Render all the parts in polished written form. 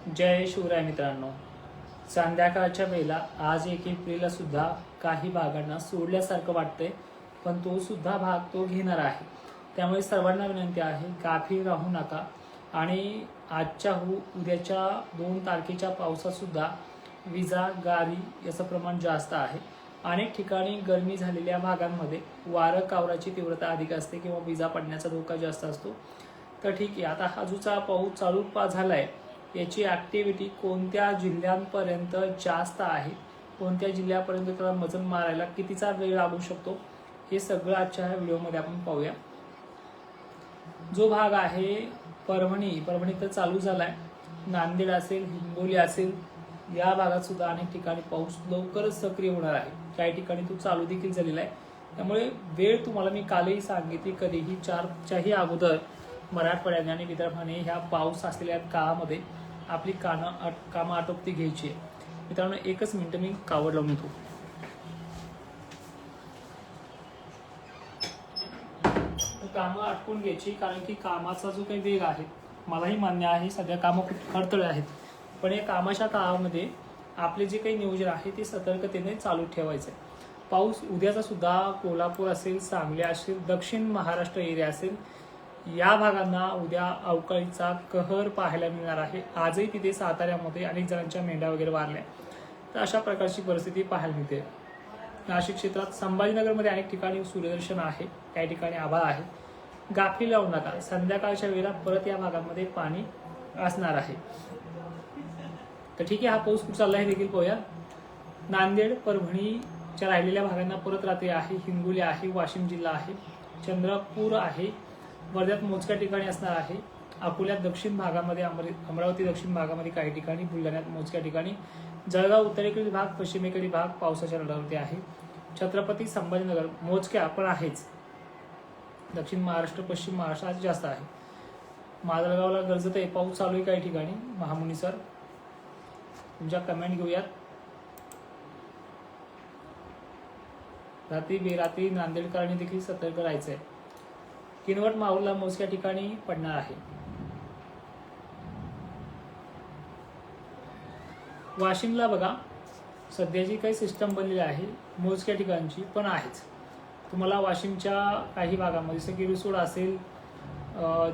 जय शिवराय मित्रांनो, संध्याकाळच्या वेळेला आज 1 एप्रिलला सुद्धा काही भागांना सोडल्यासारखं वाटतंय, पण तो सुद्धा भाग तो घेणार आहे. त्यामुळे सर्वांना विनंती आहे, गाफील राहू नका. आणि आजच्या उद्याच्या 2 तारखेच्या पावसात सुद्धा विजा गारी याचं प्रमाण जास्त आहे. अनेक ठिकाणी गरमी झालेल्या भागांमध्ये वारं कावराची तीव्रता अधिक असते किंवा विजा पडण्याचा धोका जास्त असतो. तर ठीक आहे, आता हा जो पाऊस चालू झालाय याची ॲक्टिव्हिटी कोणत्या जिल्ह्यांपर्यंत जास्त आहे, कोणत्या जिल्ह्यापर्यंत त्याला मजल मारायला कितीचा वेळ लागू शकतो, हे सगळं आजच्या ह्या व्हिडिओमध्ये आपण पाहूया. जो भाग आहे परभणी तर चालू झालाय. नांदेड असेल, हिंगोली असेल, या भागात सुद्धा अनेक ठिकाणी पाऊस लवकरच सक्रिय होणार आहे. काही ठिकाणी तो चालू देखील झालेला आहे. त्यामुळे वेळ तुम्हाला मी कालही सांगितली, कधीही 4च्याही अगोदर मराठवाड्याने आणि विदर्भाने ह्या पाऊस असलेल्या काळामध्ये आपली कामं आटोपती घ्यायची. मित्रांनो, 1च मिनिट मी कावड लावून येतो. कामं आटपून घ्यायची, कारण की कामाचा जो काही वेग आहे, मलाही मान्य आहे सध्या कामं खूप खडतळ आहेत, पण या कामाच्या काळामध्ये आपले जे काही नियोजन आहे ते सतर्कतेने चालू ठेवायचं आहे. पाऊस उद्याचा सुद्धा कोल्हापूर असेल, सांगली असेल, दक्षिण महाराष्ट्र एरिया असेल, या भागांना उद्या अवकाळीचा कहर पाहायला मिळणार आहे. आजही तिथे साताऱ्यामध्ये अनेक जणांच्या मेंढ्या वगैरे वारल्या, तर अशा प्रकारची परिस्थिती पाहायला मिळते. नाशिक क्षेत्रात संभाजीनगरमध्ये अनेक ठिकाणी सूर्यदर्शन आहे, काही ठिकाणी आभाळ आहे. गाफील राहू नका, संध्याकाळच्या वेळेला परत या भागांमध्ये पाणी असणार आहे. तर ठीक आहे, हा पाऊस कुठं चालला आहे देखील पाहूया. नांदेड परभणीच्या राहिलेल्या भागांना परत रात्री आहे. हिंगोली आहे, वाशिम जिल्हा आहे, चंद्रपूर आहे, वर्ध्यात मोजक्या ठिकाणी असणार आहे. अकोल्यात दक्षिण भागामध्ये, अमरावती दक्षिण भागामध्ये काही ठिकाणी, बुलढाण्यात मोजक्या ठिकाणी, जळगाव उत्तरेकडील भाग, पश्चिमेकडील भाग पावसाच्या रडावरती आहे. छत्रपती संभाजीनगर मोजक्या पण आहेच. दक्षिण महाराष्ट्र, पश्चिम महाराष्ट्र आज जास्त आहे. माजलगावला गरजत आहे, पाऊस चालू आहे काही ठिकाणी. महामुनी सर, तुमच्या कमेंट घेऊयात. रात्री बेरात्री नांदेडकरांनी देखील सतर्क राहायचं आहे. किनवट माहूरला मोजक्या ठिकाणी पडणार आहे. वाशिमला बघा, सध्याची काही सिस्टम बनलेली आहे, मोजक्या ठिकाणची पण आहेच. तुम्हाला वाशिमच्या काही भागामध्ये जसं की रिसोड असेल,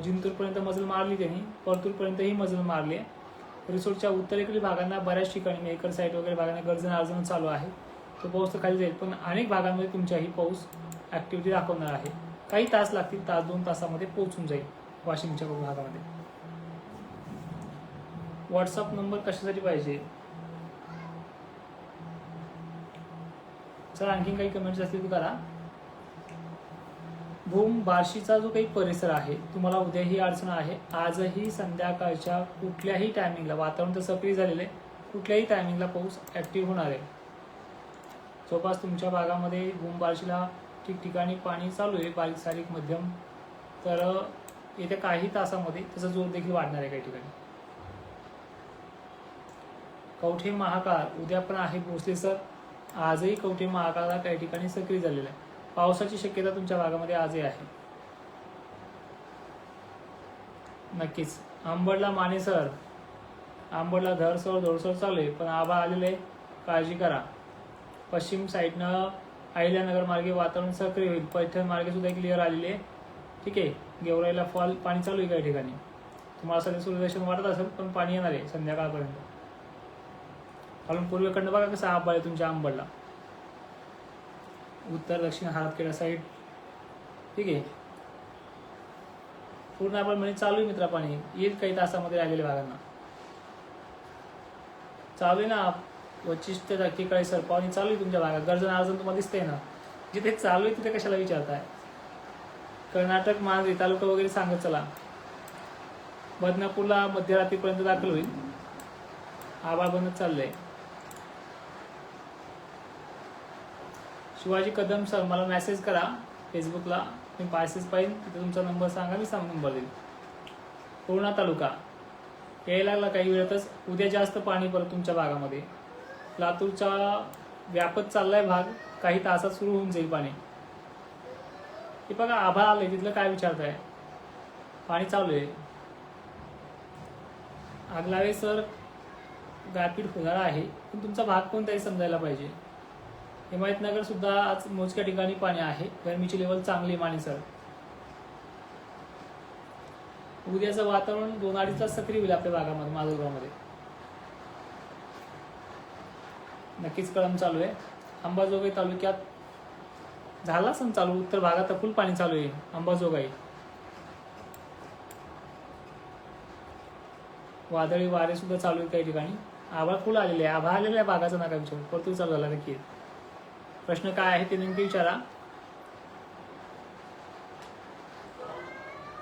जिंतूरपर्यंत मजल मारली त्यांनी, परतूरपर्यंतही मजल मारली आहे. रिसोडच्या उत्तरेकडील भागांना बऱ्याच ठिकाणी मेकर साईट वगैरे भागांना गर्जन चालू आहे. तो पाऊस तर खाली जाईल, पण अनेक भागांमध्ये तुमच्याही पाऊस ॲक्टिव्हिटी दाखवणार आहे. काही तास लागतील, 2 तासामध्ये पोहोचून जाईल वाशिमच्या भागामध्ये. व्हॉट्सअप नंबर कशासाठी पाहिजे सर? आणखीन काही कमेंट्स असतील तर करा. भूम बार्शीचा जो काही परिसर आहे, तुम्हाला उद्याही अडचण आहे. आजही संध्याकाळच्या कुठल्याही टायमिंगला, वातावरण तर सक्रिय झालेलं आहे, कुठल्याही टायमिंगला पाऊस ॲक्टिव्ह होणार आहे. जवळपास तुमच्या भागामध्ये भूम बार्शीला ठिकठिकाणी पाणी चालू आहे, बारीक सारीक मध्यम. तर येत्या काही तासामध्ये त्याचा जोर देखील वाढणार आहे काही ठिकाणी. कवठे महाकाळ उद्या पण आहे. भोसले सर, आजही कवठे महाकाळला काही ठिकाणी सक्रिय झालेला आहे. पावसाची शक्यता तुमच्या भागामध्ये आजही आहे नक्कीच. आंबडला माने सर, आंबडला धडसर चालू आहे, पण आभाळ आलेले, काळजी करा. पश्चिम साईडनं अहिल्यानगर मार्गे वातावरण सक्रिय होईल. पैठण मार्गे सुद्धा क्लिअर आलेले आहे. ठीक आहे. गेवराईला पाणी चालू आहे काही ठिकाणी. तुम्हाला सध्या सूर्यदर्शन वाटत असेल, पण पाणी येणार आहे संध्याकाळपर्यंत. कारण पूर्वेकडनं बघा कसं आभाळ आहे तुमच्या आंबडला. उत्तर दक्षिण हातखेडा साईड, ठीक आहे, पूर्ण आभाळ म्हणजे चालू आहे मित्रा. पाणी येईल काही तासामध्ये राहिलेल्या भागांना. चालू आहे ना 25 सर, पाणी चालू आहे तुमच्या भागात. गर्जन तुम्हाला दिसतंय ना. जिथे चालू आहे तिथे कशाला विचारताय? कर्नाटक मांजरी तालुका वगैरे सांगत चला. बदनापूरला मध्यरात्रीपर्यंत दाखल होईल. आभाळ बनत चाललंय. शिवाजी कदम सर, मला मेसेज करा फेसबुकला, मी मेसेज पाहिजे, तिथे तुमचा नंबर सांगा, मी नंबर देईल. पूर्णा तालुका यायला लागला काही वेळातच. उद्या जास्त पाणी परत तुमच्या भागामध्ये. लातूरचा व्यापत चाललाय भाग, काही तासात सुरू होऊन जाईल पाणी. हे बघा, आभाळ आलंय, तिथलं काय विचारताय? पाणी चालू आहे. आगलावे सर, गारपीट होणार आहे, पण तुमचा भाग कोणताही समजायला पाहिजे. हिमायतनगर सुद्धा आज मोजक्या ठिकाणी पाणी आहे. गरमीची लेवल चांगली मानेसर. उद्याचं वातावरण 2-2:30 सक्रिय होईल आपल्या भागामध्ये, माजलगावमध्ये. नक्कीच कळम चालू आहे. अंबाजोगाई तालुक्यात झाला सण चालू. उत्तर भागात फुल पाणी चालू आहे. अंबाजोगाई वादळी वारे सुद्धा चालू आहे काही ठिकाणी. आभाळ फुल आलेले आहे. आभाळ आलेला आहे भागाचा नका विचारू. परतू चालू झाला नक्की. प्रश्न काय आहे ते नेमके विचारा.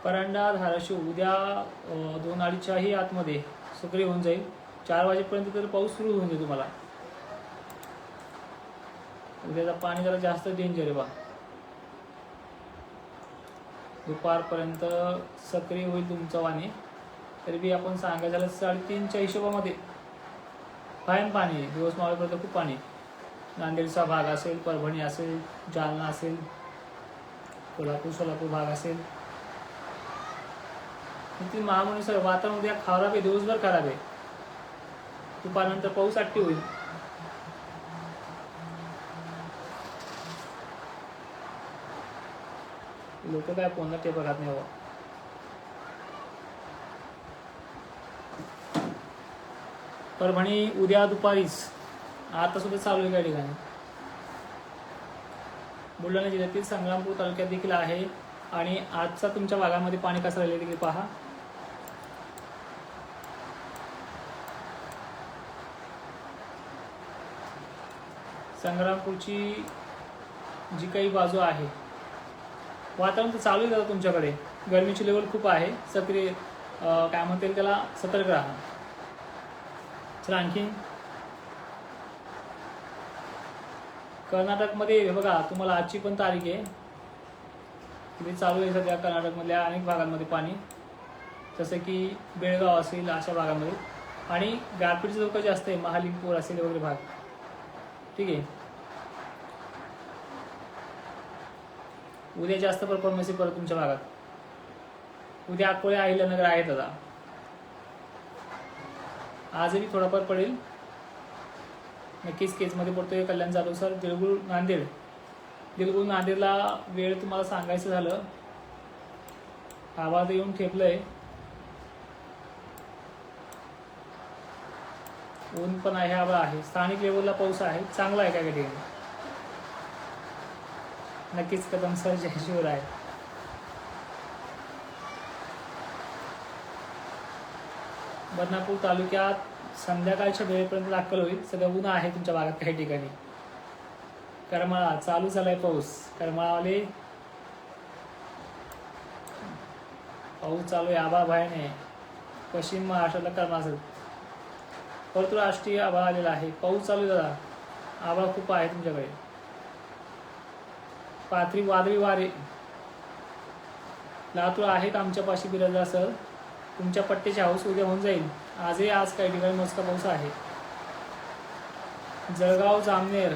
परांडा धाराशिव उद्या 2-2:30च्याही आतमध्ये सक्रिय होऊन जाईल. 4 वाजेपर्यंत तर पाऊस सुरू होऊन जाईल तुम्हाला. उद्याचा पाणी जरा जास्त डेंजर आहे बा. दुपारपर्यंत सक्रिय होईल तुमचं पाणी. तरी बी आपण सांगायचं झालं 3:30च्या हिशोबामध्ये फाईन पाणी आहे. दिवस मावळेपर्यंत खूप पाणी. नांदेडचा भाग असेल, परभणी असेल, जालना असेल, सोलापूर भाग असेल. किती महामनुष्य वातावरण उद्या खराब आहे. दिवसभर खराब आहे. दुपारनंतर पाऊस ऍक्टिव्ह होईल. लोक काय पुन्हा ते बघत नाही बाबा. परभणी उद्या दुपारीच, आता सुद्धा चालू आहे काही ठिकाणी. बुलढाणा जिल्ह्यातील संग्रामपूर तालुक्यात देखील आहे. आणि आजचा तुमच्या भागामध्ये पाणी कसं राहिले देखील पहा. संग्रामपूरची जी काही बाजू आहे, वातावरण तर चालू आहे तुमच्याकडे. गरमीची लेवल खूप आहे. सक्रिय काय म्हणता येईल त्याला, सतर्क राहा. चला आणखी कर्नाटकमध्ये बघा, तुम्हाला आजची पण तारीख आहे. तिथे चालू आहे सध्या कर्नाटकमधल्या अनेक भागांमध्ये पाणी, जसं की बेळगाव असेल अशा भागामध्ये. आणि गारपीटचं धोका जास्त आहे. महालिंगपूर असेल वगैरे भाग. ठीक आहे. उद्या जास्त परफॉर्मन्स आहे परत तुमच्या भागात. उद्या अकोले, अहिल्यानगर आहेत आता. आजही थोडाफार पडेल. नक्कीच केसमध्ये पडतोय. कल्याण जाधव सर, दिलगुर नांदेड. दिलगुर नांदेडला वेळ तुम्हाला सांगायचं झालं, आवाज येऊन ठेपलंय. ऊन पण आहे, आभाळ आहे. स्थानिक लेवलला पाऊस आहे. चांगला आहे काय ठिकाणी. नक्कीच कदम सर जयशिवर आहे. बदनापूर तालुक्यात संध्याकाळच्या वेळेपर्यंत दाखल होईल. सगळं ऊन आहे तुमच्या भागात काही ठिकाणी. करमाळा चालू झालाय पाऊस. करमाळावाले पाऊस चालू आहे. आभाळ भयाने. पश्चिम महाराष्ट्राला करमाळा परतूर राष्ट्रीय आभाळ आलेला आहे. पाऊस चालू झाला. आभाळ खूप आहे तुमच्याकडे. पाथरी वादळी वारे. लातूर आहेत आमच्या पाशी बिराजदार सर. तुमच्या पट्ट्याची हाऊस उद्या होऊन जाईल. आज काही ठिकाणी मोजका पाऊस आहे. जळगाव, जामनेर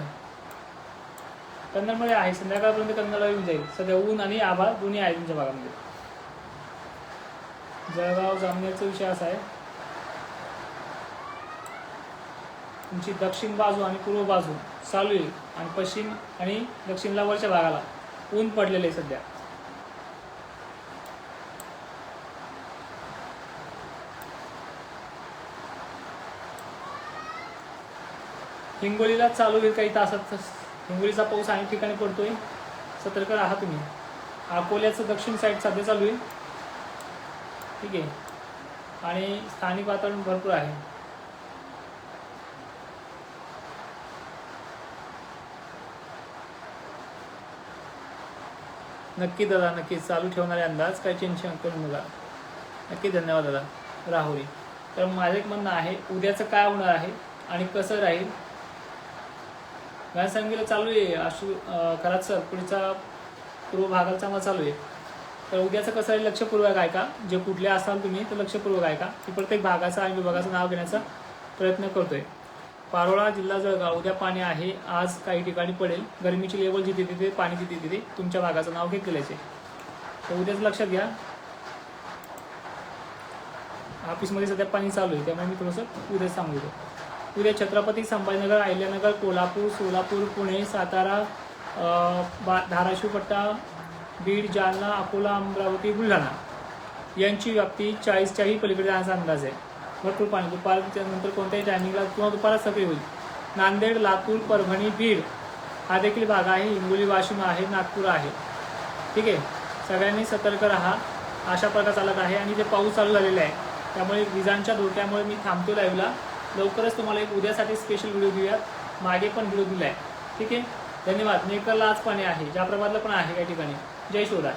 कन्नडमध्ये आहे. संध्याकाळपर्यंत कन्नडला येऊन जाईल. सध्या ऊन आणि आभाळ दोन्ही आहे तुमच्या भागामध्ये. जळगाव जामनेरचा विषय असा आहे, तुमची दक्षिण बाजू आणि पूर्व बाजू चालू आहे आणि पश्चिम आणि दक्षिणला वरच्या भागाला ऊन पडलेले आहे सध्या. हिंगोलीला चालू होईल काही तासात. हिंगोलीचा पाऊस अनेक ठिकाणी पडतोय. सतर्क राहा तुम्ही. अकोल्याचं दक्षिण साईड सध्या चालू आहे. ठीक आहे. आणि स्थानिक वातावरण भरपूर आहे. नक्की दादा, नक्की चालू ठेवणारे अंदाज, काही टेन्शन करू नका. नक्की धन्यवाद दादा राहुरी. तर माझं एक म्हणणं आहे, उद्याचं काय होणार आहे आणि कसं राहील. घनसावंगीला चालू आहे खरात सर. पुढचा पूर्व भागाला चांगला चालू आहे. तर उद्याचं कसं आहे, लक्षपूर्वक आहे का. जे कुठले असाल तुम्ही तर लक्षपूर्वक आहे का. की प्रत्येक भागाचं आणि विभागाचं नाव घेण्याचा प्रयत्न करतोय. पारोळा जिल्हा जळगाव उद्या पाणी आहे. आज काही ठिकाणी पडेल. गरमीची लेवल जिथे तिथे, पाणी जिथे तिथे, तुमच्या भागाचं नाव घेतलेलं आहे. तर उद्याच लक्षात घ्या. ऑफिसमध्ये सध्या पाणी चालू आहे, त्यामुळे मी थोडंसं उद्या सांगतो. उद्या छत्रपती संभाजीनगर, अहिल्यानगर, कोल्हापूर, सोलापूर, पुणे, सातारा, धाराशिव पट्टा, बीड, जालना, अकोला, अमरावती, बुलढाणा यांची व्याप्ती 40च्याही पलीकडे जाण्याचा अंदाज आहे. भरपूर पाणी दुपारच्या नंतर कोणत्याही टायमिंगला किंवा दुपारात सक्रिय होईल. नांदेड, लातूर, परभणी, बीड हा देखील भाग आहे. हिंगोली, वाशिम आहे, नागपूर आहे. ठीक आहे, सगळ्यांनी सतर्क राहा. अशा प्रकार चालत आहे आणि जे पाऊस चालू झालेला आहे त्यामुळे विजांच्या धोक्यामुळे मी थांबतो लाईव्हला. लवकरच तुम्हाला एक उद्यासाठी स्पेशल व्हिडिओ देऊयात. मागे पण व्हिडिओ दिला आहे. ठीक आहे, धन्यवाद. मेकरला आज पाणी आहे, ज्या प्रमाणात पण आहे काही ठिकाणी. जय शिवराय.